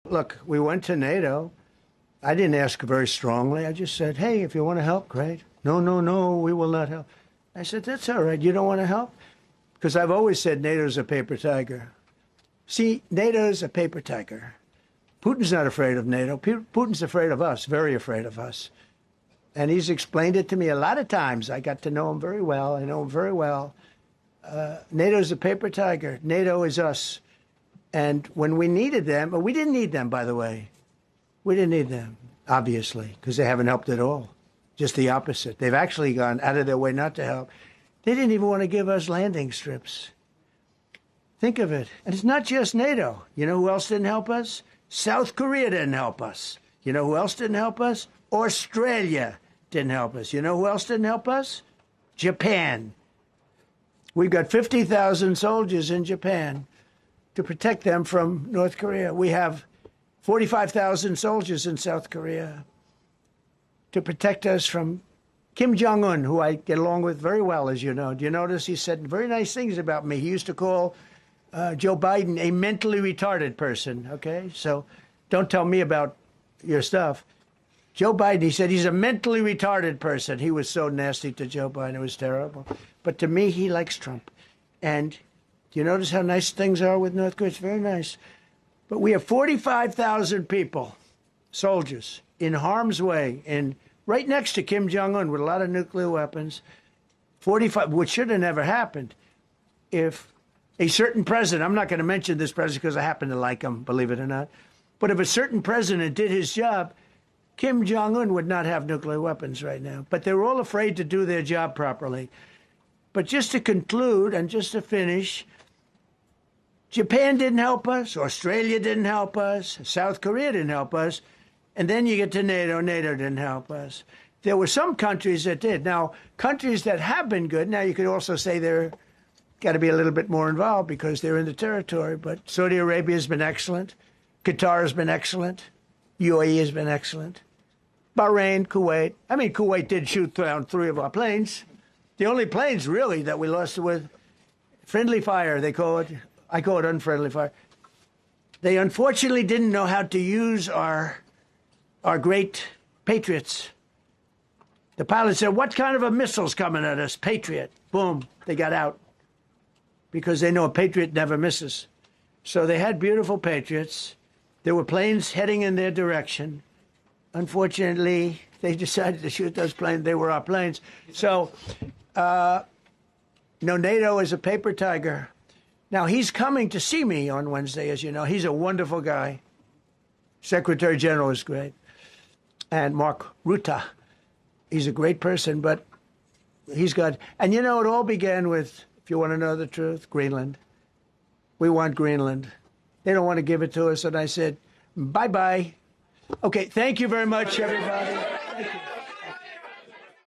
Look, we went to NATO. I didn't ask very strongly. I just said, hey, if you want to help, great. No, no, no, we will not help. I said, that's all right. You don't want to help? Because I've always said NATO's a paper tiger. See, NATO's a paper tiger. Putin's not afraid of NATO. Putin's afraid of us, very afraid of us. And he's explained it to me a lot of times. I got to know him very well. I know him very well. NATO's a paper tiger. NATO is us. And when we needed them, we didn't need them, by the way. We didn't need them, obviously, because they haven't helped at all. Just the opposite. They've actually gone out of their way not to help. They didn't even want to give us landing strips. Think of it. And it's not just NATO. You know who else didn't help us? South Korea didn't help us. You know who else didn't help us? Australia didn't help us. You know who else didn't help us? Japan. We've got 50,000 soldiers in Japan to protect them from North Korea. We have 45,000 soldiers in South Korea to protect us from Kim Jong-un, who I get along with very well, as you know. Do you notice he said very nice things about me? He used to call Joe Biden a mentally retarded person, okay? So don't tell me about your stuff. Joe Biden, he said he's a mentally retarded person. He was so nasty to Joe Biden. It was terrible. But to me, he likes Trump. And do you notice how nice things are with North Korea? It's very nice. But we have 45,000 people, soldiers, in harm's way, and right next to Kim Jong-un with a lot of nuclear weapons. 45, which should have never happened if a certain president, I'm not going to mention this president because I happen to like him, believe it or not, but if a certain president did his job, Kim Jong-un would not have nuclear weapons right now. But they're all afraid to do their job properly. But just to conclude and just to finish, Japan didn't help us, Australia didn't help us, South Korea didn't help us, and then you get to NATO, NATO didn't help us. There were some countries that did. Now, countries that have been good, now you could also say they're got to be a little bit more involved because they're in the territory, but Saudi Arabia has been excellent, Qatar has been excellent, UAE has been excellent, Bahrain, Kuwait. I mean, Kuwait did shoot down 3 of our planes. The only planes, really, that we lost with friendly fire, they call it. I call it unfriendly fire. They unfortunately didn't know how to use our great Patriots. The pilot said, what kind of a missile's coming at us? Patriot. Boom, they got out because they know a Patriot never misses. So they had beautiful Patriots. There were planes heading in their direction. Unfortunately, they decided to shoot those planes. They were our planes. So, no, NATO is a paper tiger. Now, he's coming to see me on Wednesday, as you know. He's a wonderful guy. Secretary General is great. And Mark Rutte, he's a great person, but he's got... And, you know, it all began with, if you want to know the truth, Greenland. We want Greenland. They don't want to give it to us. And I said, bye-bye. Okay, thank you very much, everybody. Thank you.